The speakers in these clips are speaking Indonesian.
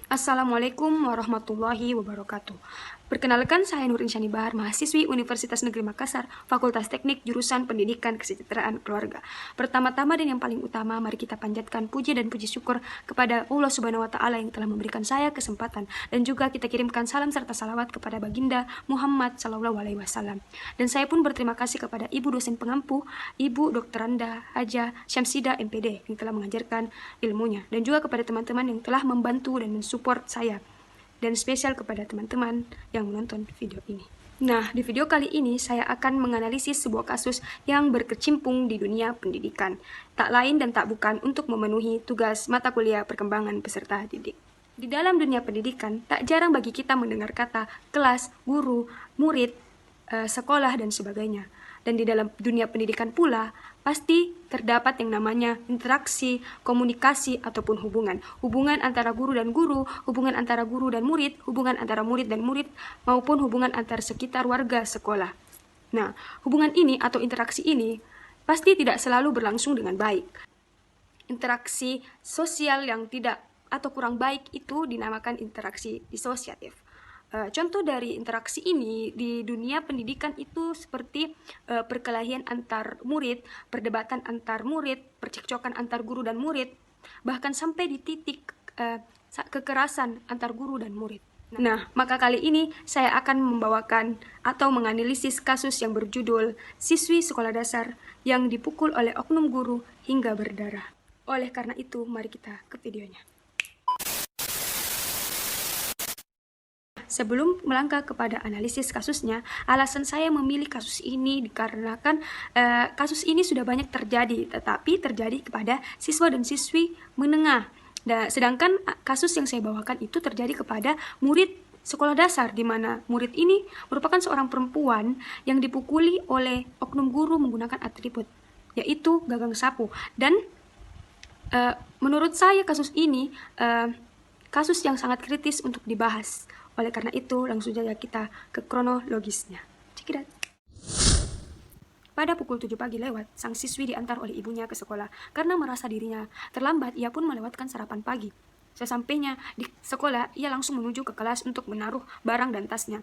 Assalamualaikum warahmatullahi wabarakatuh. Perkenalkan, saya Nur Insyani Bahar, mahasiswi Universitas Negeri Makassar, Fakultas Teknik, Jurusan Pendidikan Kesejahteraan Keluarga. Pertama-tama dan yang paling utama, mari kita panjatkan puji dan puji syukur kepada Allah Subhanahu wa Ta'ala yang telah memberikan saya kesempatan, dan juga kita kirimkan salam serta salawat kepada Baginda Muhammad Sallallahu Alaihi Wasallam. Dan saya pun berterima kasih kepada Ibu dosen pengampu, Ibu Dr. Randa Haja Syamsida MPD yang telah mengajarkan ilmunya, dan juga kepada teman-teman yang telah membantu dan mensupport saya, dan spesial kepada teman-teman yang menonton video ini. Nah, di video kali ini saya akan menganalisis sebuah kasus yang berkecimpung di dunia pendidikan, tak lain dan tak bukan untuk memenuhi tugas mata kuliah perkembangan peserta didik. Di dalam dunia pendidikan, tak jarang bagi kita mendengar kata kelas, guru, murid, sekolah, dan sebagainya. Dan di dalam dunia pendidikan pula, pasti terdapat yang namanya interaksi, komunikasi, ataupun hubungan. Hubungan antara guru dan guru, hubungan antara guru dan murid, hubungan antara murid dan murid, maupun hubungan antar sekitar warga sekolah. Nah, hubungan ini atau interaksi ini pasti tidak selalu berlangsung dengan baik. Interaksi sosial yang tidak atau kurang baik itu dinamakan interaksi disosiatif. Contoh dari interaksi ini di dunia pendidikan itu seperti perkelahian antar murid, perdebatan antar murid, percekcokan antar guru dan murid, bahkan sampai di titik kekerasan antar guru dan murid. Nah, maka kali ini saya akan membawakan atau menganalisis kasus yang berjudul siswi sekolah dasar yang dipukul oleh oknum guru hingga berdarah. Oleh karena itu, mari kita ke videonya. Sebelum melangkah kepada analisis kasusnya, alasan saya memilih kasus ini dikarenakan kasus ini sudah banyak terjadi, tetapi terjadi kepada siswa dan siswi menengah. Sedangkan kasus yang saya bawakan itu terjadi kepada murid sekolah dasar, di mana murid ini merupakan seorang perempuan yang dipukuli oleh oknum guru menggunakan atribut, yaitu gagang sapu. Dan menurut saya kasus ini kasus yang sangat kritis untuk dibahas. Oleh karena itu, langsung saja kita ke kronologisnya. Check it out. Pada pukul 7 pagi lewat, sang siswi diantar oleh ibunya ke sekolah. Karena merasa dirinya terlambat, ia pun melewatkan sarapan pagi. Sesampainya di sekolah, ia langsung menuju ke kelas untuk menaruh barang dan tasnya.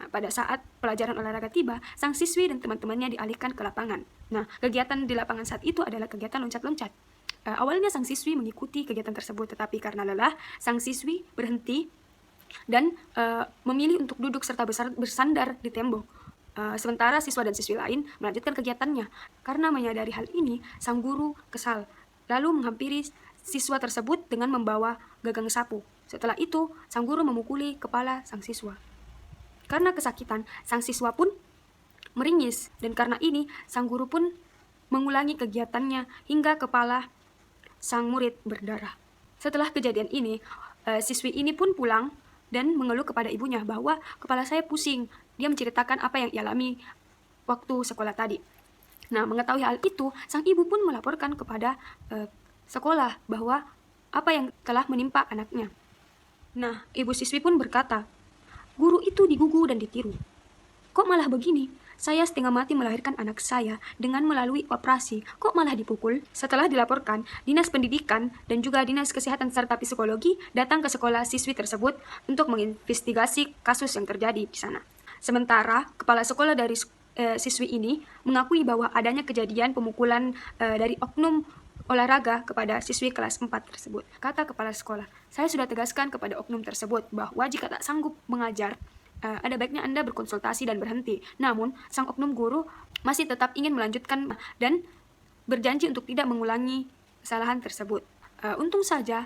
Pada saat pelajaran olahraga tiba, sang siswi dan teman-temannya dialihkan ke lapangan. Nah, kegiatan di lapangan saat itu adalah kegiatan loncat-loncat. Awalnya sang siswi mengikuti kegiatan tersebut, tetapi karena lelah, sang siswi berhenti dan memilih untuk duduk serta bersandar di tembok. Sementara siswa dan siswi lain melanjutkan kegiatannya. Karena menyadari hal ini, sang guru kesal, lalu menghampiri siswa tersebut dengan membawa gagang sapu. Setelah itu, sang guru memukuli kepala sang siswa. Karena kesakitan, sang siswa pun meringis, dan karena ini, sang guru pun mengulangi kegiatannya hingga kepala sang murid berdarah. Setelah kejadian ini, siswi ini pun pulang dan mengeluh kepada ibunya bahwa kepala saya pusing. Dia menceritakan apa yang ia alami waktu sekolah tadi. Nah, mengetahui hal itu, sang ibu pun melaporkan kepada sekolah bahwa apa yang telah menimpa anaknya. Nah, ibu siswi pun berkata, "Guru itu digugu dan ditiru. Kok malah begini? Saya setengah mati melahirkan anak saya dengan melalui operasi. Kok malah dipukul?" Setelah dilaporkan, Dinas Pendidikan dan juga Dinas Kesehatan serta Psikologi datang ke sekolah siswi tersebut untuk menginvestigasi kasus yang terjadi di sana. Sementara, kepala sekolah dari siswi ini mengakui bahwa adanya kejadian pemukulan dari oknum olahraga kepada siswi kelas 4 tersebut. Kata kepala sekolah, "Saya sudah tegaskan kepada oknum tersebut bahwa jika tak sanggup mengajar, ada baiknya Anda berkonsultasi dan berhenti." Namun, sang oknum guru masih tetap ingin melanjutkan dan berjanji untuk tidak mengulangi kesalahan tersebut. Untung saja,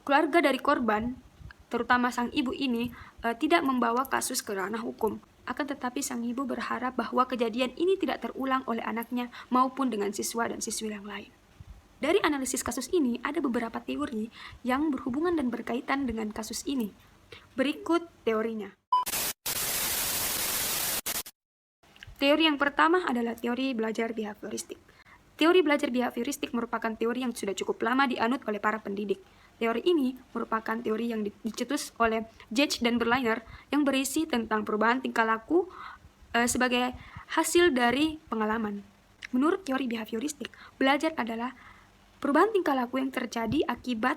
keluarga dari korban, terutama sang ibu ini, tidak membawa kasus ke ranah hukum. Akan tetapi sang ibu berharap bahwa kejadian ini tidak terulang oleh anaknya maupun dengan siswa dan siswi yang lain. Dari analisis kasus ini, ada beberapa teori yang berhubungan dan berkaitan dengan kasus ini. Berikut teorinya. Teori yang pertama adalah teori belajar behavioristik. Teori belajar behavioristik merupakan teori yang sudah cukup lama dianut oleh para pendidik. Teori ini merupakan teori yang dicetus oleh Judge dan Berliner yang berisi tentang perubahan tingkah laku sebagai hasil dari pengalaman. Menurut teori behavioristik, belajar adalah Perubahan tingkah laku yang terjadi akibat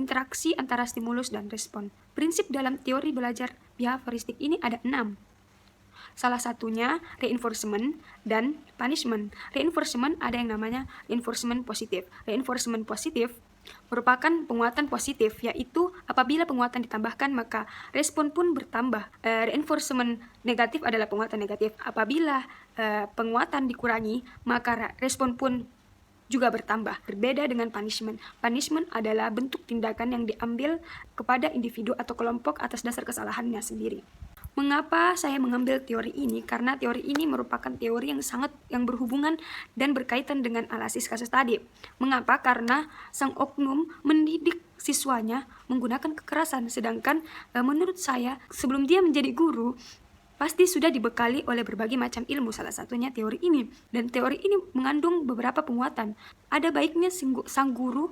interaksi antara stimulus dan respon. Prinsip dalam teori belajar behavioristik ini ada 6. Salah satunya reinforcement dan punishment. Reinforcement ada yang namanya reinforcement positif. Reinforcement positif merupakan penguatan positif, yaitu apabila penguatan ditambahkan maka respon pun bertambah. Reinforcement negatif adalah penguatan negatif. Apabila penguatan dikurangi maka respon pun juga bertambah. Berbeda dengan punishment. Punishment adalah bentuk tindakan yang diambil kepada individu atau kelompok atas dasar kesalahannya sendiri. Mengapa saya mengambil teori ini? Karena teori ini merupakan teori yang berhubungan dan berkaitan dengan analisis kasus tadi. Mengapa? Karena sang oknum mendidik siswanya menggunakan kekerasan, sedangkan menurut saya sebelum dia menjadi guru pasti sudah dibekali oleh berbagai macam ilmu, salah satunya teori ini. Dan teori ini mengandung beberapa penguatan. Ada baiknya sang guru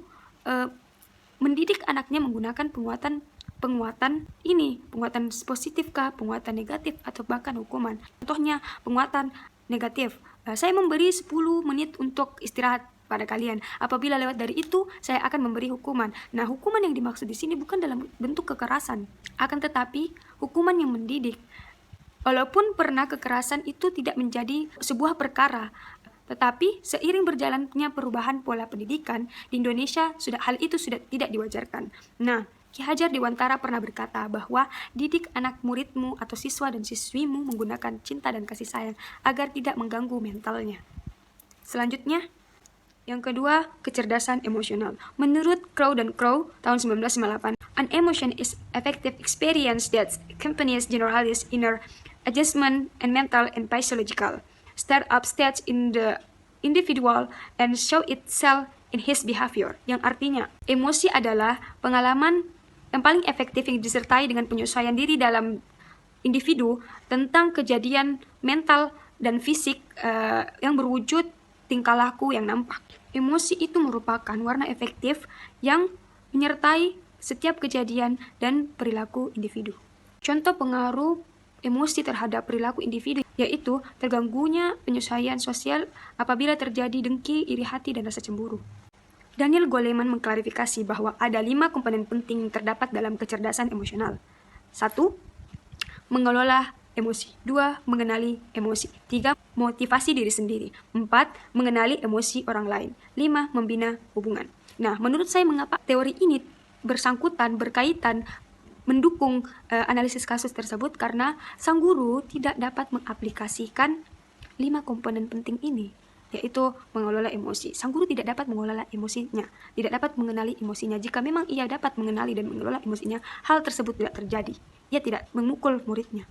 mendidik anaknya menggunakan penguatan ini, penguatan positifkah, penguatan negatif, atau bahkan hukuman. Contohnya penguatan negatif. Saya memberi 10 menit untuk istirahat pada kalian. Apabila lewat dari itu, saya akan memberi hukuman. Nah, hukuman yang dimaksud di sini bukan dalam bentuk kekerasan, akan tetapi hukuman yang mendidik. Walaupun pernah kekerasan itu tidak menjadi sebuah perkara, tetapi seiring berjalannya perubahan pola pendidikan di Indonesia, hal itu sudah tidak diwajarkan. Nah, Ki Hajar Dewantara pernah berkata bahwa didik anak muridmu atau siswa dan siswimu menggunakan cinta dan kasih sayang agar tidak mengganggu mentalnya. Selanjutnya, yang kedua, kecerdasan emosional. Menurut Crow dan Crow tahun 1998, an emotion is effective experience that accompanies generalis inner adjustment and mental and physiological start up stage in the individual and show itself in his behavior. Yang artinya, emosi adalah pengalaman yang paling efektif yang disertai dengan penyesuaian diri dalam individu tentang kejadian mental dan fisik yang berwujud tingkah laku yang nampak. Emosi itu merupakan warna efektif yang menyertai setiap kejadian dan perilaku individu. Contoh pengaruh emosi terhadap perilaku individu yaitu terganggunya penyesuaian sosial apabila terjadi dengki, iri hati, dan rasa cemburu. Daniel Goleman mengklarifikasi bahwa ada 5 komponen penting yang terdapat dalam kecerdasan emosional. 1. Mengelola emosi. 2. Mengenali emosi. 3. Motivasi diri sendiri. 4. Mengenali emosi orang lain. 5. Membina hubungan. Nah, menurut saya mengapa teori ini berkaitan mendukung analisis kasus tersebut, karena sang guru tidak dapat mengaplikasikan 5 komponen penting ini, yaitu mengelola emosi. Sang guru tidak dapat mengelola emosinya, tidak dapat mengenali emosinya. Jika memang ia dapat mengenali dan mengelola emosinya, hal tersebut tidak terjadi. Ia tidak memukul muridnya.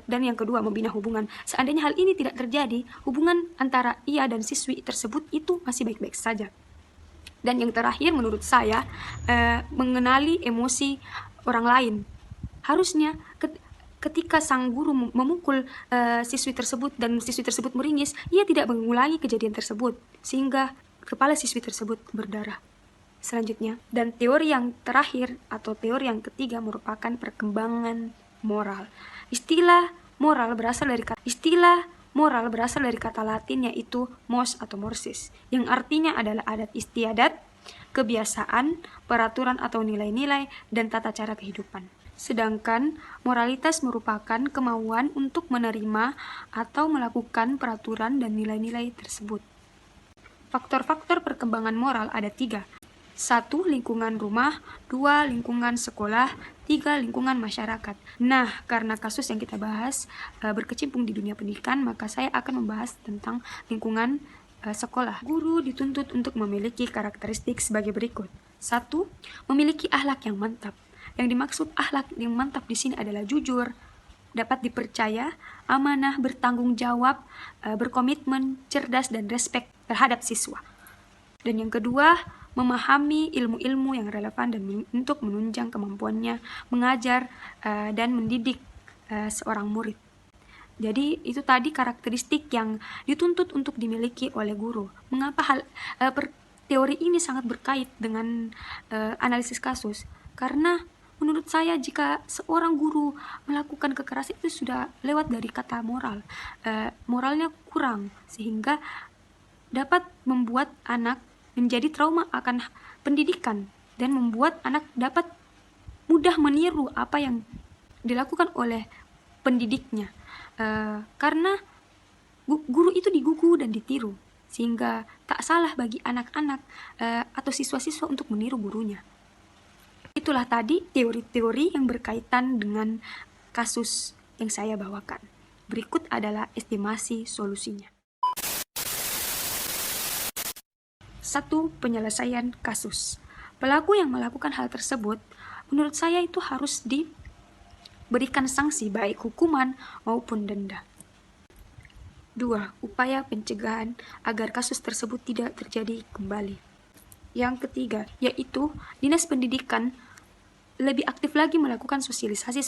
Dan yang kedua, membina hubungan. Seandainya hal ini tidak terjadi, hubungan antara ia dan siswi tersebut itu masih baik-baik saja. Dan yang terakhir menurut saya, mengenali emosi orang lain. Harusnya ketika sang guru memukul siswi tersebut dan siswi tersebut meringis, ia tidak mengulangi kejadian tersebut sehingga kepala siswi tersebut berdarah. Selanjutnya, dan teori yang terakhir atau teori yang ketiga merupakan perkembangan moral. Istilah moral berasal dari kata Latin yaitu mos atau morsis, yang artinya adalah adat istiadat, kebiasaan, peraturan atau nilai-nilai, dan tata cara kehidupan. Sedangkan moralitas merupakan kemauan untuk menerima atau melakukan peraturan dan nilai-nilai tersebut. Faktor-faktor perkembangan moral ada 3. 1. Lingkungan rumah. 2. Lingkungan sekolah. 3. Lingkungan masyarakat. Nah, karena kasus yang kita bahas berkecimpung di dunia pendidikan, maka saya akan membahas tentang lingkungan sekolah. Guru dituntut untuk memiliki karakteristik sebagai berikut. 1. Memiliki akhlak yang mantap. Yang dimaksud akhlak yang mantap di sini adalah jujur, dapat dipercaya, amanah, bertanggung jawab, berkomitmen, cerdas, dan respek terhadap siswa. Dan yang kedua, memahami ilmu-ilmu yang relevan dan untuk menunjang kemampuannya mengajar dan mendidik seorang murid. Jadi itu tadi karakteristik yang dituntut untuk dimiliki oleh guru. Mengapa teori ini sangat berkait dengan analisis kasus? Karena menurut saya jika seorang guru melakukan kekerasan itu sudah lewat dari kata moral. Moralnya kurang sehingga dapat membuat anak menjadi trauma akan pendidikan dan membuat anak dapat mudah meniru apa yang dilakukan oleh pendidiknya. Karena guru itu digugu dan ditiru, sehingga tak salah bagi anak-anak atau siswa-siswa untuk meniru gurunya. Itulah tadi teori-teori yang berkaitan dengan kasus yang saya bawakan. Berikut adalah estimasi solusinya. 1. Penyelesaian kasus. Pelaku yang melakukan hal tersebut, menurut saya itu harus diberikan sanksi baik hukuman maupun denda. 2. Upaya pencegahan agar kasus tersebut tidak terjadi kembali. Yang ketiga, yaitu Dinas Pendidikan lebih aktif lagi melakukan sosialisasi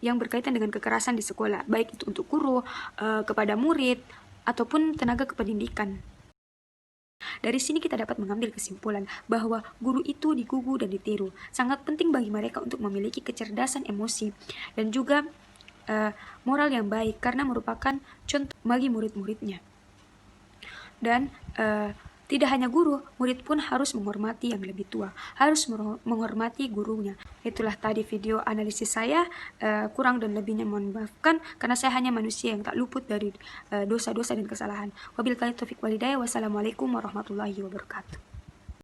yang berkaitan dengan kekerasan di sekolah, baik itu untuk guru, kepada murid, ataupun tenaga kependidikan. Dari sini kita dapat mengambil kesimpulan bahwa guru itu digugu dan ditiru. Sangat penting bagi mereka untuk memiliki kecerdasan emosi dan juga moral yang baik, karena merupakan contoh bagi murid-muridnya. Dan tidak hanya guru, murid pun harus menghormati yang lebih tua, harus menghormati gurunya. Itulah tadi video analisis saya, kurang dan lebihnya mohon maafkan, karena saya hanya manusia yang tak luput dari dosa-dosa dan kesalahan. Wabillahi taufiq walhidayah. Wassalamualaikum warahmatullahi wabarakatuh.